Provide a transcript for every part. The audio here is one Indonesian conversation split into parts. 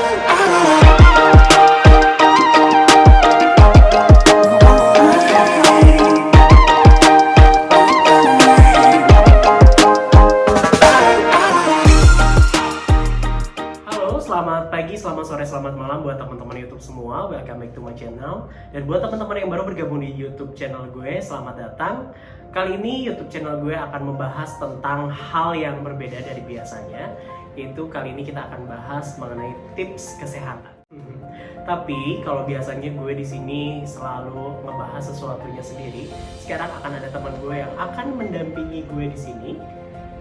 Selamat pagi, selamat sore, selamat malam buat teman-teman YouTube semua. Welcome back to my channel. Dan buat teman-teman yang baru bergabung di YouTube channel gue, selamat datang. Kali ini YouTube channel gue akan membahas tentang hal yang berbeda dari biasanya. Yaitu kali ini kita akan bahas mengenai tips kesehatan. Tapi kalau biasanya gue di sini selalu ngebahas sesuatunya sendiri, sekarang akan ada teman gue yang akan mendampingi gue di sini.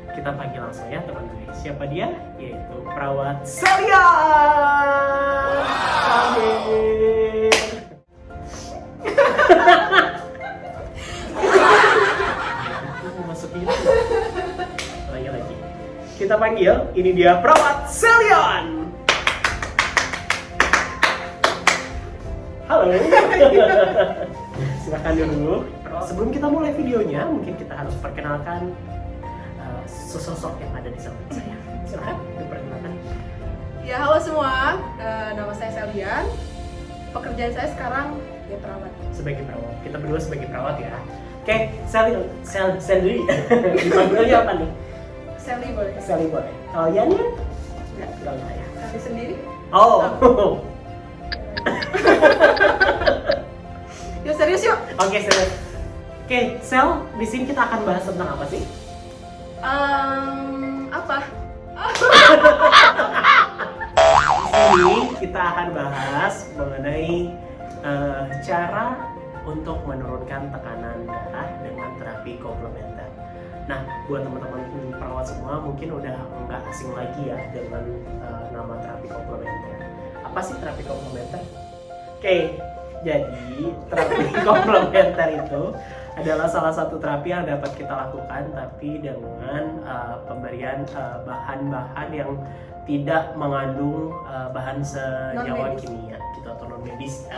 Kita panggil langsung ya teman gue. Siapa dia? Yaitu perawat Celia. Hadir. Aku masuk ini. Lagi. Kita panggil, ini dia perawat Celian. Halo. Silakan dulu. Sebelum kita mulai videonya, mungkin kita harus perkenalkan sosok yang ada di samping saya. Silakan diperkenalkan. Ya, halo semua. Nama saya Celian. Pekerjaan saya sekarang ya perawat. Sebagai perawat. Kita berdua sebagai perawat ya. Oke, Sally. Dipanggilnya apa nih? Sally boleh. Sally boleh. Kalau Yannya? Enggak. Enggak ya. Sally sendiri. Oh. Yuk serius yuk. Oke, serius. Oke, Sel, di sini kita akan bahas tentang apa sih? Apa? Di sini kita akan bahas mengenai cara untuk menurunkan tekanan darah dengan terapi komplementer. Nah, buat teman-teman perawat semua mungkin udah nggak asing lagi ya dengan nama terapi komplementer. Apa sih terapi komplementer? Oke, jadi terapi komplementer itu adalah salah satu terapi yang dapat kita lakukan tapi dengan pemberian bahan-bahan yang tidak mengandung bahan senyawa kimia gitu atau non medis ya.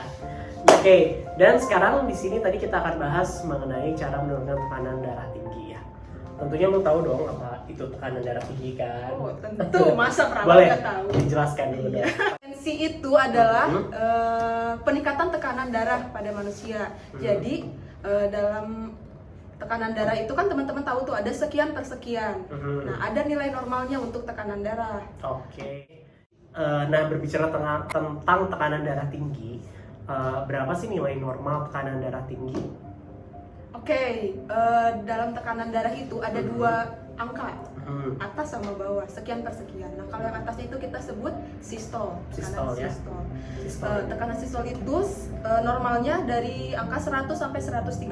Oke, dan sekarang di sini tadi kita akan bahas mengenai cara menurunkan tekanan darah tinggi ya. Tentunya lo tahu dong apa itu tekanan darah tinggi kan? Oh, tentu. Masa perawat nggak tahu? Boleh dijelaskan dulu dong. Tensi itu adalah peningkatan tekanan darah pada manusia. Jadi dalam tekanan darah itu kan teman-teman tahu tuh ada sekian per sekian. Nah, ada nilai normalnya untuk tekanan darah. Oke. Nah, berbicara tentang tekanan darah tinggi, berapa sih nilai normal tekanan darah tinggi? Oke, dalam tekanan darah itu ada dua angka, atas sama bawah, sekian per sekian. Nah, kalau yang atasnya itu kita sebut sistol. Sistol ya. Tekanan sistol itu normalnya dari angka 100 sampai 130.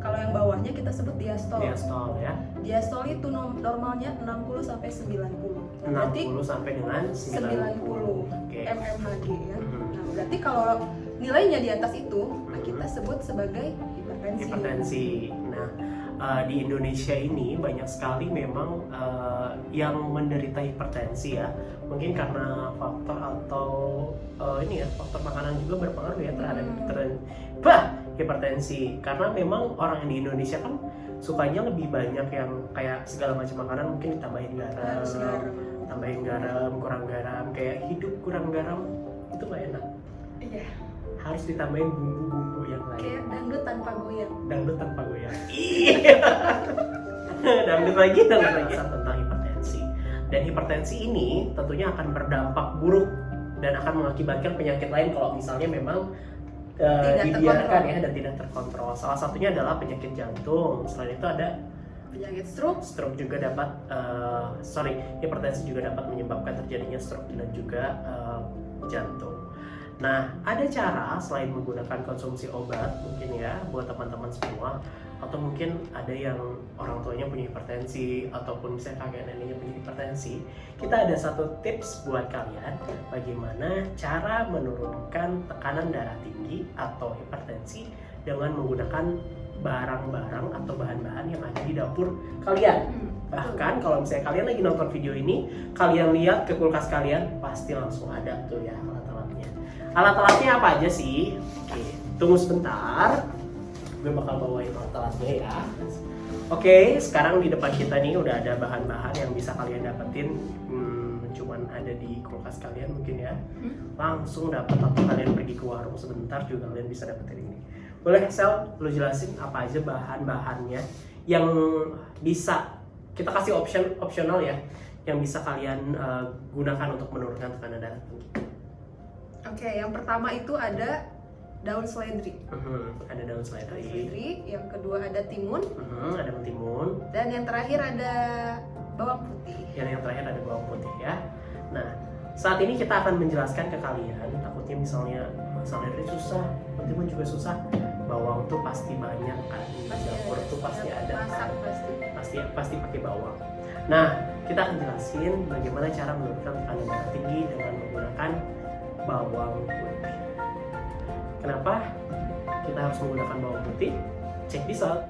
Kalau yang bawahnya kita sebut diastol. Diastol ya. Diastol itu normalnya 60 sampai 90. 60 sampai dengan 90 mmHg ya. Nah, berarti kalau nilainya di atas itu, kita sebut sebagai hipertensi. Nah, di Indonesia ini banyak sekali memang yang menderita hipertensi ya. Mungkin karena faktor atau faktor makanan juga berpengaruh ya terhadap hipertensi. Karena memang orang di Indonesia kan sukanya lebih banyak yang kayak segala macam makanan mungkin ditambahin garam, tambahin garam, kurang garam, kayak hidup kurang garam itu nggak enak. Iya. Harus ditambahin bumbu-bumbu yang lain. Kayak dangdut tanpa goyang. Dangdut tanpa goyang. Iya. Dangdut lagi tentang hipertensi. Dan hipertensi ini tentunya akan berdampak buruk dan akan mengakibatkan penyakit lain kalau misalnya memang dibiarkan ya dan tidak terkontrol. Salah satunya adalah penyakit jantung. Selain itu ada penyakit stroke. Stroke juga dapat hipertensi juga dapat menyebabkan terjadinya stroke dan juga jantung. Nah, ada cara selain menggunakan konsumsi obat mungkin ya buat teman-teman semua, atau mungkin ada yang orang tuanya punya hipertensi ataupun misalnya kakek neneknya punya hipertensi. Kita ada satu tips buat kalian bagaimana cara menurunkan tekanan darah tinggi atau hipertensi dengan menggunakan barang-barang atau bahan-bahan yang ada di dapur kalian. Bahkan kalau misalnya kalian lagi nonton video ini, kalian lihat ke kulkas kalian pasti langsung ada tuh ya alat-alatnya. Alat-alatnya apa aja sih? Oke, tunggu sebentar. Gue bakal bawain alat-alatnya ya. Oke, sekarang di depan kita nih udah ada bahan-bahan yang bisa kalian dapetin cuman ada di kulkas kalian mungkin ya, langsung dapat, atau kalian pergi ke warung sebentar juga kalian bisa dapetin ini. Boleh Sel, lu jelasin apa aja bahan-bahannya yang bisa kita kasih opsional ya, yang bisa kalian gunakan untuk menurunkan tekanan darah tinggi. Oke, yang pertama itu ada daun seledri. Ada daun seledri. Yang kedua ada timun. Ada mentimun. Dan yang terakhir ada bawang putih. Yang terakhir ada bawang putih ya. Nah, saat ini kita akan menjelaskan ke kalian. Takutnya misalnya seledri susah, mentimun juga susah. Bawang tuh pasti banyak kan, di dapur tuh pasti ada kan. Pasti pakai bawang. Nah, kita akan jelasin bagaimana cara menurunkan tekanan darah tinggi dengan menggunakan bawang putih. Kenapa kita harus menggunakan bawang putih? Check this out.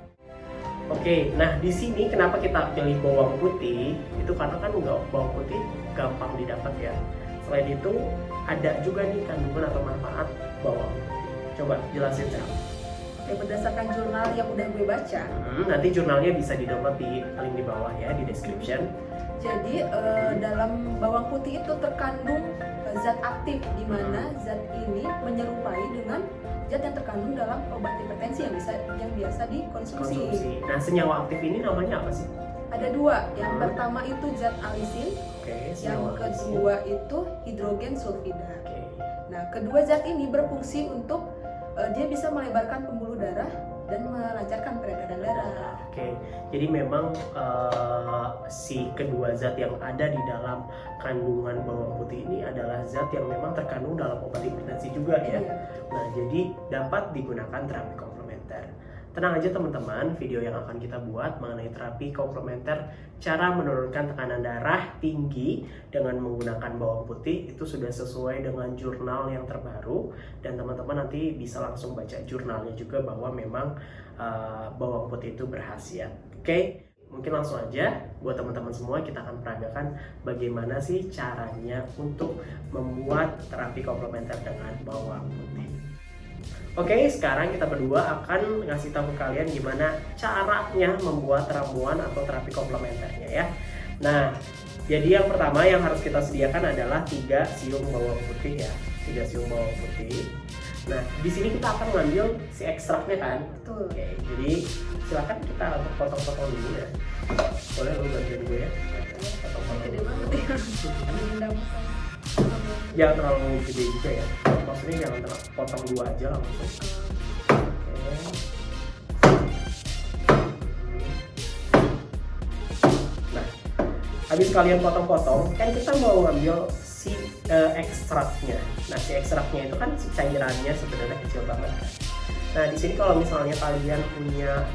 Oke, nah di sini kenapa kita pilih bawang putih? Itu karena kan bawang putih gampang didapat ya. Selain itu ada juga nih kandungan atau manfaat bawang putih. Coba jelasin Sel. Oke, berdasarkan jurnal yang udah gue baca. Nanti jurnalnya bisa di-download di link di bawah ya, di description. Jadi dalam bawang putih itu terkandung zat aktif, di mana zat ini menyerupai dengan zat yang terkandung dalam obat hipertensi yang biasa dikonsumsi. Nah, senyawa aktif ini namanya apa sih? Ada dua. Yang pertama itu zat alisin. Yang kedua itu hidrogen sulfida. Nah, kedua zat ini berfungsi untuk dia bisa melebarkan pembuluh darah dan melancarkan peredaran darah. Jadi memang si kedua zat yang ada di dalam kandungan bawang putih ini adalah zat yang memang terkandung dalam obat hipertensi juga ya. Nah, jadi dapat digunakan terapi komplementer. Tenang aja teman-teman, video yang akan kita buat mengenai terapi komplementer cara menurunkan tekanan darah tinggi dengan menggunakan bawang putih itu sudah sesuai dengan jurnal yang terbaru, dan teman-teman nanti bisa langsung baca jurnalnya juga bahwa memang bawang putih itu berkhasiat. Mungkin langsung aja buat teman-teman semua kita akan peragakan bagaimana sih caranya untuk membuat terapi komplementer dengan bawang putih. Sekarang kita berdua akan ngasih tahu ke kalian gimana caranya membuat ramuan atau terapi komplementernya ya. Nah, jadi yang pertama yang harus kita sediakan adalah 3 siung bawang putih ya. 3 siung bawang putih. Nah, di sini kita akan mengambil si ekstraknya kan. Betul. Jadi silakan kita potong-potong dulu ya. Boleh lu bantuin gue ya. Potong-potong. Gede banget ya. Jangan terlalu gede juga ya. Maksudnya jangan potong 2 aja langsung. Nah, habis kalian potong-potong, kan kita mau ngambil si ekstraknya. Nah, si ekstraknya itu kan si cairannya sebenarnya kecil banget kan. Nah, di sini kalau misalnya kalian punya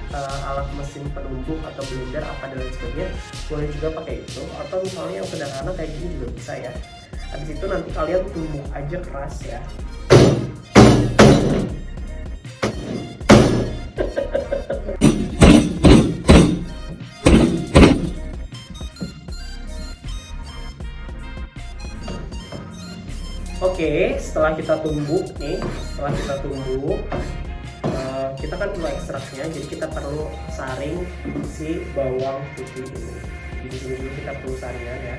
alat mesin penumbuk atau blender apa dan lain sebagainya, boleh juga pakai itu. Atau misalnya yang sederhana kayak gini juga bisa ya. Habis itu nanti kalian tumbuk aja keras ya. Setelah kita tumbuk nih, kita kan perlu ekstraknya, jadi kita perlu saring si bawang putih ini. Jadi di sini dulu kita perlu saringan ya.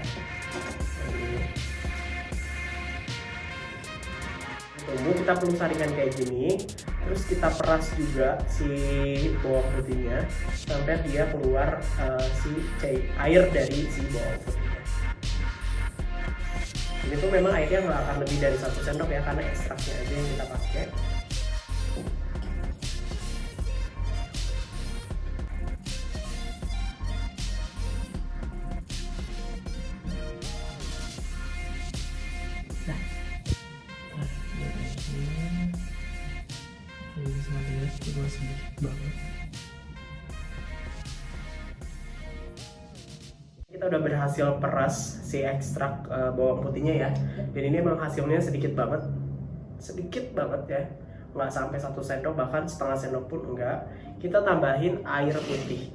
Tumbuk kita perlu saringan kayak gini, terus kita peras juga si bawang putihnya sampai dia keluar si air dari si bawang putihnya. Ini tuh memang airnya nggak akan lebih dari 1 sendok ya, karena ekstraknya aja yang kita pakai. Bisa lihat cuma sedikit banget. Kita udah berhasil peras si ekstrak bawang putihnya ya, dan ini memang hasilnya sedikit banget ya, nggak sampai 1 sendok, bahkan setengah sendok pun enggak. Kita tambahin air putih.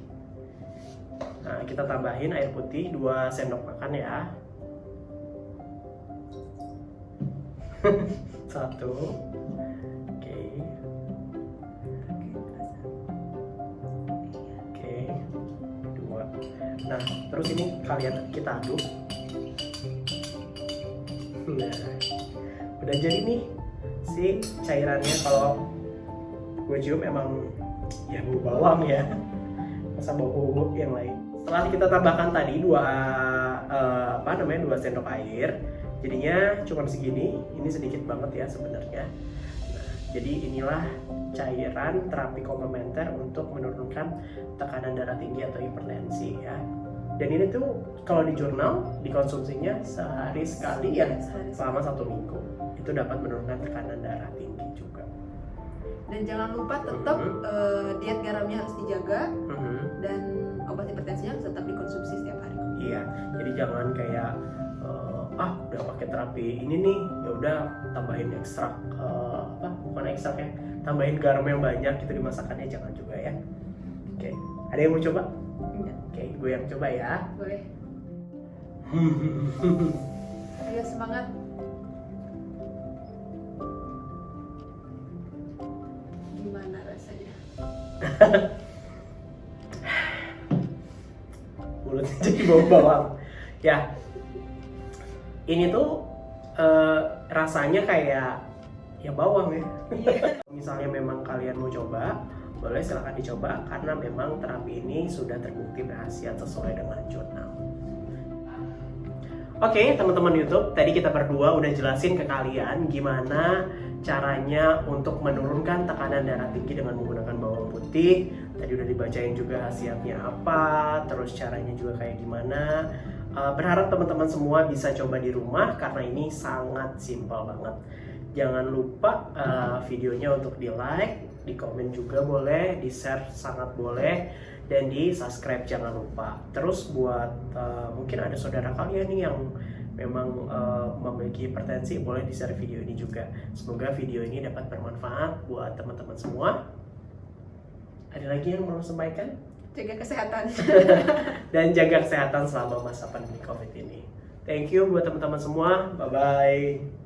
Nah, kita tambahin air putih 2 sendok makan ya. 1. Nah, terus ini kita aduk. Nah, udah jadi nih si cairannya. Kalau gue cium emang ya bau bawang ya, masa bau yang lain. Setelah kita tambahkan tadi 2 sendok air, jadinya cuma segini. Ini sedikit banget ya sebenarnya. Nah, jadi inilah cairan terapi komplementer untuk menurunkan tekanan darah tinggi atau hipertensi ya. Dan ini tuh kalau di jurnal dikonsumsinya sehari sekali ya, selama 1 minggu. Itu dapat menurunkan tekanan darah tinggi juga. Dan jangan lupa tetap diet garamnya harus dijaga, dan obat hipertensinya harus tetap dikonsumsi setiap hari. Iya, jadi jangan kayak udah pakai terapi ini nih, ya udah tambahin ekstrak bukan ekstrak ya, tambahin garam yang banyak gitu di masakannya, jangan juga ya. Oke, ada yang mau coba? Enggak. Oke, gue yang coba ya. Boleh. Ayo semangat. Gimana rasanya? Mulutnya jadi bau bawang. Ya, ini tuh rasanya kayak ya bawang ya. Misalnya memang kalian mau coba, boleh silahkan dicoba karena memang terapi ini sudah terbukti berhasil sesuai dengan jurnal. Oke, teman-teman YouTube, tadi kita berdua udah jelasin ke kalian gimana caranya untuk menurunkan tekanan darah tinggi dengan menggunakan bawang putih. Tadi udah dibacain juga khasiatnya apa, terus caranya juga kayak gimana. Berharap teman-teman semua bisa coba di rumah karena ini sangat simpel banget. Jangan lupa videonya untuk di like, di komen juga boleh, di share sangat boleh, dan di subscribe jangan lupa. Terus buat mungkin ada saudara kalian nih yang memang memiliki hipertensi, boleh di share video ini juga. Semoga video ini dapat bermanfaat buat teman-teman semua. Ada lagi yang mau sampaikan? Jaga kesehatan. Dan jaga kesehatan selama masa pandemi COVID ini. Thank you buat teman-teman semua. Bye-bye.